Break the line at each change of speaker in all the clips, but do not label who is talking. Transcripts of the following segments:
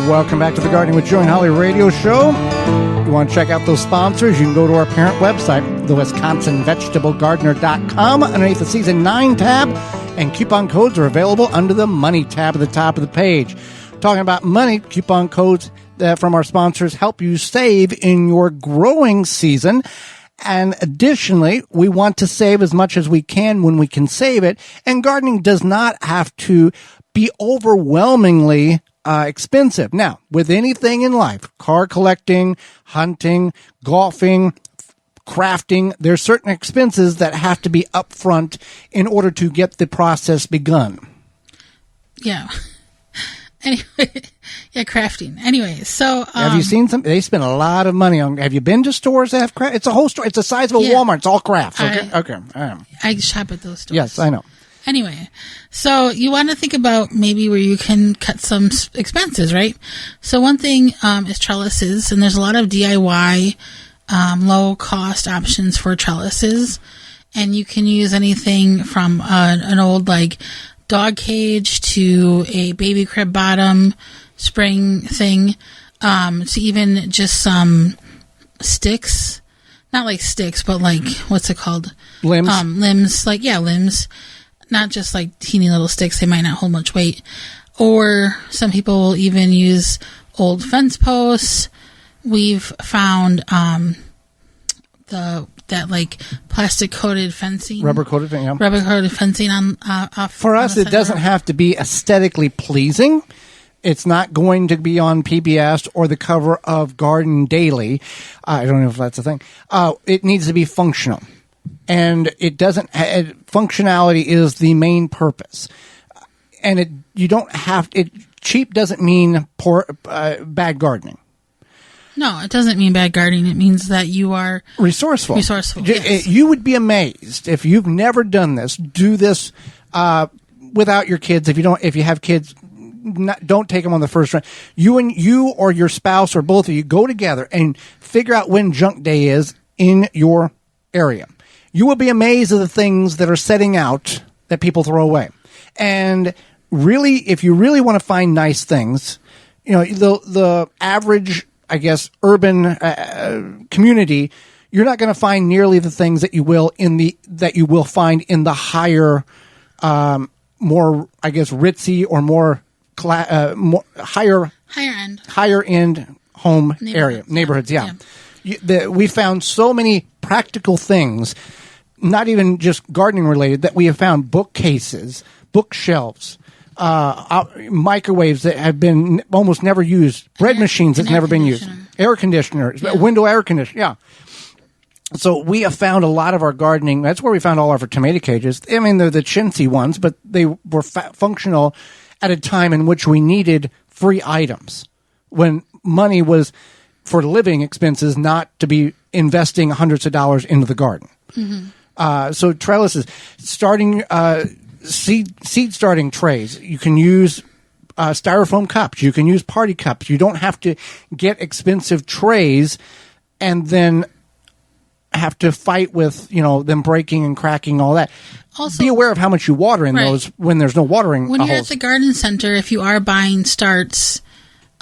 Welcome back to the Gardening with Joe and Holly radio show. You want to check out those sponsors, you can go to our parent website, thewisconsinvegetablegardener.com, underneath the Season 9 tab, and coupon codes are available under the Money tab at the top of the page. Talking about money, coupon codes from our sponsors help you save in your growing season. And additionally, we want to save as much as we can when we can save it. And gardening does not have to be overwhelmingly expensive. Now, with anything in life, car collecting, hunting, golfing, crafting, there's certain expenses that have to be upfront in order to get the process begun.
Yeah. Anyway, yeah, crafting. Anyway, so
have you seen some? They spend a lot of money on. Have you been to stores that have craft? It's a whole store. It's the size of a Walmart. It's all crafts. Okay, okay.
I shop at those stores.
Yes, I know.
Anyway, so you want to think about maybe where you can cut some expenses, right? So one thing is trellises, and there's a lot of DIY low-cost options for trellises, and you can use anything from an old like dog cage to a baby crib bottom spring thing, to even just some sticks, not like sticks, but like, what's it called?
Limbs.
Limbs, like, yeah, limbs, not just like teeny little sticks. They might not hold much weight. Or some people will even use old fence posts. We've found, that like plastic coated fencing,
rubber coated
fencing on
for us. It doesn't have to be aesthetically pleasing. It's not going to be on PBS or the cover of Garden Daily. I don't know if that's a thing. It needs to be functional, and it doesn't. Functionality is the main purpose, and you don't have it. Cheap doesn't mean bad gardening.
No, it doesn't mean bad gardening. It means that you are
resourceful.
Yes.
You would be amazed if you've never done this. Do this without your kids. If you have kids, don't take them on the first run. You or your spouse or both of you go together and figure out when junk day is in your area. You will be amazed at the things that are setting out that people throw away. And really, if you really want to find nice things, the average, I guess, urban community, you're not going to find nearly the things that you will find in the higher, more, I guess, ritzy or more higher end home neighborhoods. Yeah. We found so many practical things, not even just gardening related, that we have found bookcases, bookshelves, microwaves that have been almost never used, bread machines that's never been used, air conditioners, window air conditioner. Yeah. So we have found a lot of our gardening. That's where we found all of our tomato cages. I mean, they're the chintzy ones, but they were functional at a time in which we needed free items when money was for living expenses, not to be investing hundreds of dollars into the garden. Mm-hmm. So trellises, seed starting trays. You can use styrofoam cups. You can use party cups. You don't have to get expensive trays and then have to fight with them breaking and cracking, all that. Also, be aware of how much you water in those when there's no watering
when you're
holes.
At the garden center, if you are buying starts,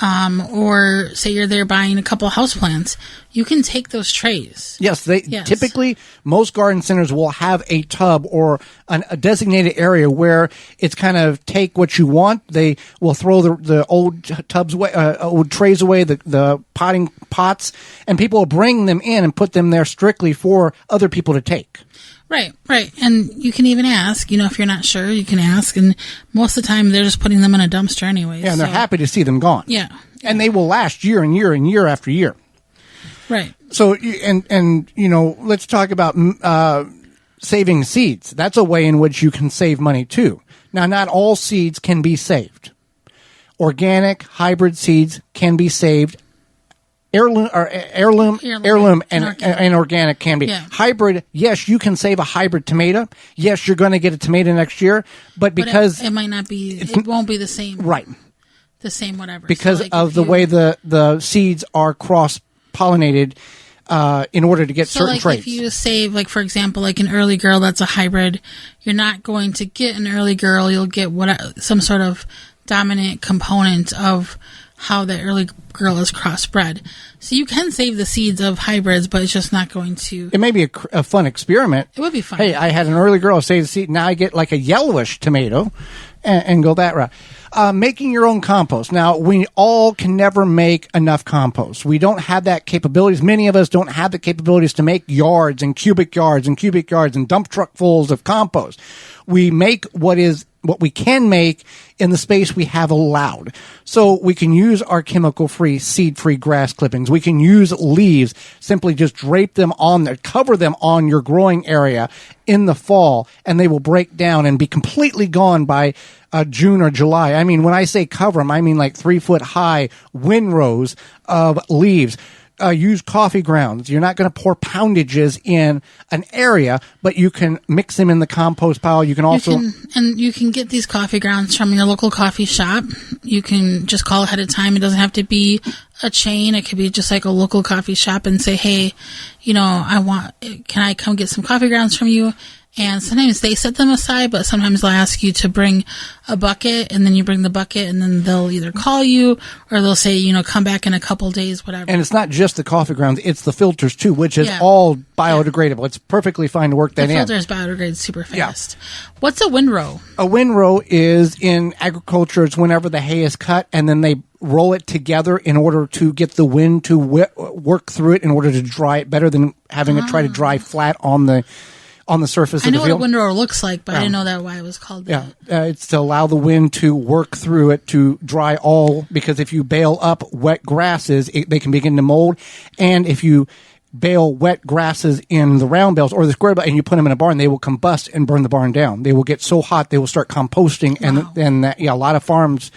or say you're there buying a couple houseplants, you can take those trays.
Yes, typically most garden centers will have a tub or a designated area where it's kind of take what you want. They will throw the old tubs away, old trays away, the potting pots, and people will bring them in and put them there strictly for other people to take.
Right. And you can even ask, if you're not sure, you can ask. And most of the time, they're just putting them in a dumpster anyway.
Yeah, and they're happy to see them gone.
Yeah.
And they will last year and year and year after year.
Right.
So, and let's talk about saving seeds. That's a way in which you can save money, too. Now, not all seeds can be saved. Organic, hybrid seeds can be saved. Heirloom and organic can be. Yeah. Hybrid, yes, you can save a hybrid tomato. Yes, you're going to get a tomato next year, but because
it might not be, it won't be the same.
Right.
The same whatever.
Because of the way the seeds are cross-pollinated in order to get certain traits.
If you save, for example, an early girl that's a hybrid, you're not going to get an early girl. You'll get some sort of dominant component of how that early girl is crossbred. So you can save the seeds of hybrids, but it's just not going to.
It may be a fun experiment.
It would be fun.
Hey, I had an early girl save the seed. Now I get like a yellowish tomato and go that route. Making your own compost. Now, we all can never make enough compost. We don't have that capabilities. Many of us don't have the capabilities to make yards and cubic yards and dump truck fulls of compost. We make what we can make in the space we have allowed. So we can use our chemical-free, seed-free grass clippings. We can use leaves, simply just drape them on there, cover them on your growing area in the fall, and they will break down and be completely gone by June or July. I mean, when I say cover them, I mean like 3-foot high windrows of leaves. Use coffee grounds. You're not going to pour poundages in an area, but you can mix them in the compost pile. You can also...
You can get these coffee grounds from your local coffee shop. You can just call ahead of time. It doesn't have to be a chain. It could be just like a local coffee shop and say, hey, can I come get some coffee grounds from you? And sometimes they set them aside, but sometimes they'll ask you to bring a bucket, and then you bring the bucket, and then they'll either call you or they'll say, come back in a couple days, whatever.
And it's not just the coffee grounds, it's the filters too, which is all biodegradable. Yeah. It's perfectly fine to work that in.
The filter is biodegraded super fast. Yeah. What's a windrow?
A windrow is, in agriculture, it's whenever the hay is cut and then they roll it together in order to get the wind to work through it in order to dry it better than having it try to dry flat on the surface of the field.
I know what a windrow looks like, but I didn't know why it was called that.
Yeah, it's to allow the wind to work through it to dry because if you bale up wet grasses, they can begin to mold. And if you bale wet grasses in the round bales or the square bale and you put them in a barn, they will combust and burn the barn down. They will get so hot, they will start composting. Wow. And a lot of farms,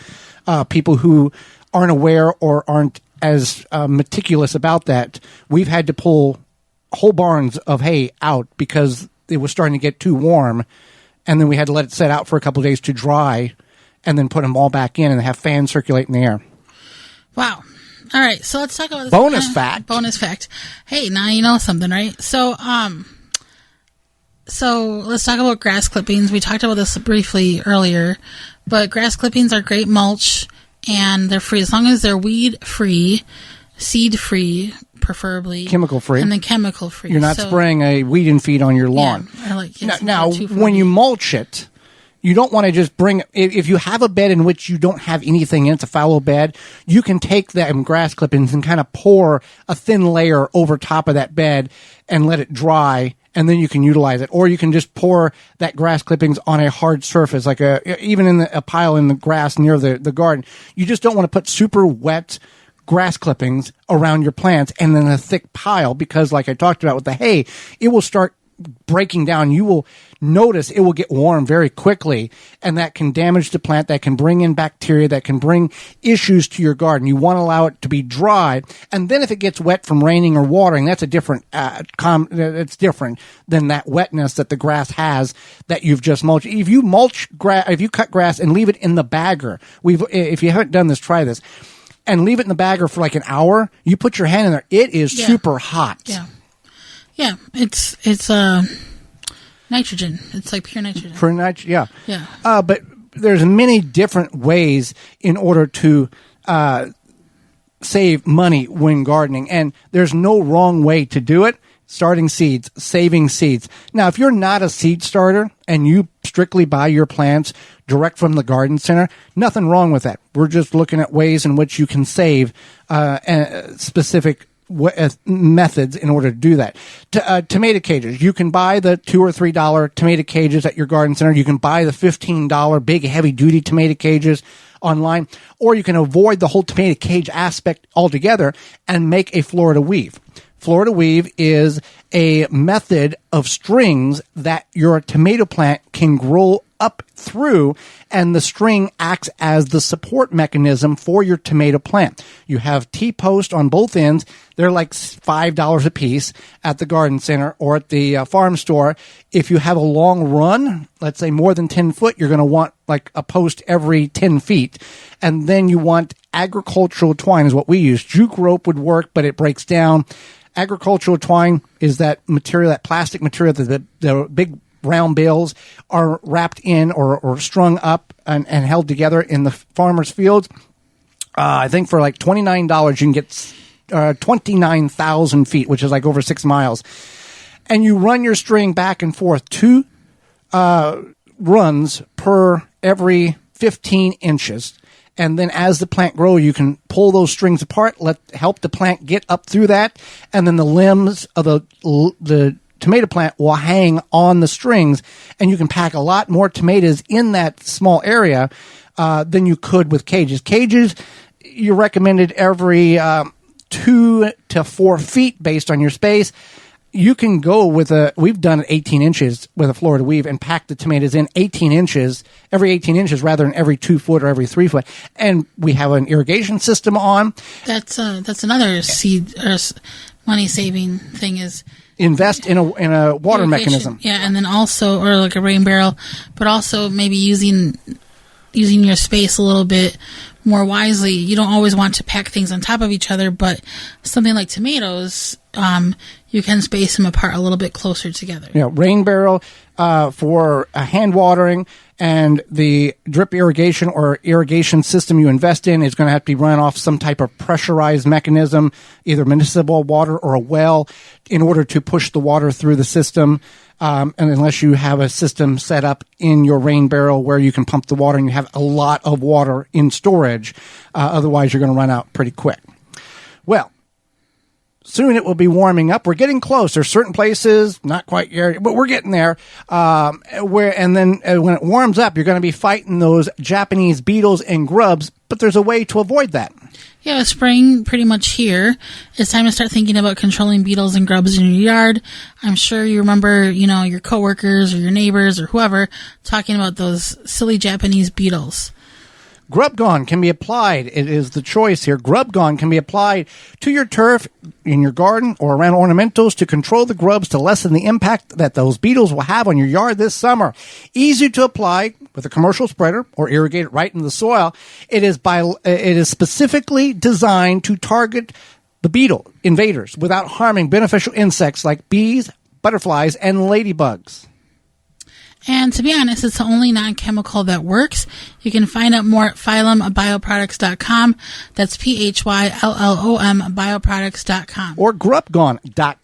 people who aren't aware or aren't as meticulous about that, we've had to pull whole barns of hay out because it was starting to get too warm, and then we had to let it set out for a couple of days to dry, and then put them all back in and have fans circulate in the air.
Wow. All right, so let's talk about this.
Bonus fact.
Bonus fact. Hey, now you know something, right? So let's talk about grass clippings. We talked about this briefly earlier, but grass clippings are great mulch, and they're free as long as they're weed-free, seed-free, preferably
chemical-free,
and then chemical-free.
You're not spraying a weed and feed on your lawn.
Yeah,
now when you mulch it, you don't want to just bring. If you have a bed in which you don't have anything in, it's a fallow bed, you can take them grass clippings and kind of pour a thin layer over top of that bed and let it dry, and then you can utilize it. Or you can just pour that grass clippings on a hard surface, like even in a pile in the grass near the garden. You just don't want to put super wet grass clippings around your plants and then a thick pile, because like I talked about with the hay, it will start breaking down. You will notice it will get warm very quickly, and that can damage the plant, that can bring in bacteria, that can bring issues to your garden. You want to allow it to be dry, and then if it gets wet from raining or watering, that's a different it's different than that wetness that the grass has that you've just mulched. If you if you cut grass and leave it in the bagger, if you haven't done this, try this. And leave it in the bagger for like an hour, you put your hand in there, it is super hot.
Yeah. Yeah. It's nitrogen. It's like pure nitrogen.
For nitrogen, yeah.
Yeah.
But there's many different ways in order to save money when gardening. And there's no wrong way to do it. Starting seeds, saving seeds. Now, if you're not a seed starter and you strictly buy your plants direct from the garden center, nothing wrong with that. We're just looking at ways in which you can save specific methods in order to do that. Tomato cages. You can buy the $2 or $3 tomato cages at your garden center. You can buy the $15 big heavy-duty tomato cages online, or you can avoid the whole tomato cage aspect altogether and make a Florida weave. Florida weave is a method of strings that your tomato plant can grow up through, and the string acts as the support mechanism for your tomato plant. You have T-posts on both ends. They're like $5 a piece at the garden center or at the farm store. If you have a long run, let's say more than 10 foot, you're going to want like a post every 10 feet. And then you want agricultural twine is what we use. Juke rope would work, but it breaks down. Agricultural twine is that material, that plastic material that the big round bales are wrapped in or strung up and held together in the farmer's fields. I think for like $29, you can get 29,000 feet, which is like over 6 miles. And you run your string back and forth 2 runs per every 15 inches. And then as the plant grows, you can pull those strings apart, help the plant get up through that. And then the limbs of the tomato plant will hang on the strings. And you can pack a lot more tomatoes in that small area than you could with cages. Cages, you recommended every 2 to 4 feet based on your space. You can go with we've done it 18 inches with a Florida weave and pack the tomatoes in 18 inches, every 18 inches rather than every 2 foot or every 3 foot. And we have an irrigation system on.
That's another seed or money saving thing is
invest in a water mechanism.
Yeah. And then also, or like a rain barrel, but also maybe using your space a little bit more wisely. You don't always want to pack things on top of each other, but something like tomatoes, you can space them apart a little bit closer together.
Yeah, rain barrel for hand watering, and the drip irrigation or irrigation system you invest in is going to have to be run off some type of pressurized mechanism, either municipal water or a well, in order to push the water through the system. And unless you have a system set up in your rain barrel where you can pump the water and you have a lot of water in storage, otherwise you're going to run out pretty quick. Well, soon it will be warming up. We're getting close. There's certain places, not quite yet, but we're getting there. When it warms up, you're going to be fighting those Japanese beetles and grubs, but there's a way to avoid that.
Yeah, spring pretty much here. It's time to start thinking about controlling beetles and grubs in your yard. I'm sure you remember, your coworkers or your neighbors or whoever talking about those silly Japanese beetles.
Grub Gone can be applied. It is the choice here. Grub Gone can be applied to your turf, in your garden, or around ornamentals to control the grubs to lessen the impact that those beetles will have on your yard this summer. Easy to apply with a commercial spreader or irrigate it right in the soil. It is specifically designed to target the beetle invaders without harming beneficial insects like bees, butterflies, and ladybugs.
And to be honest, it's the only non-chemical that works. You can find out more at phyllombioproducts.com. That's PHYLLOM bioproducts.com.
Or grubgone.com.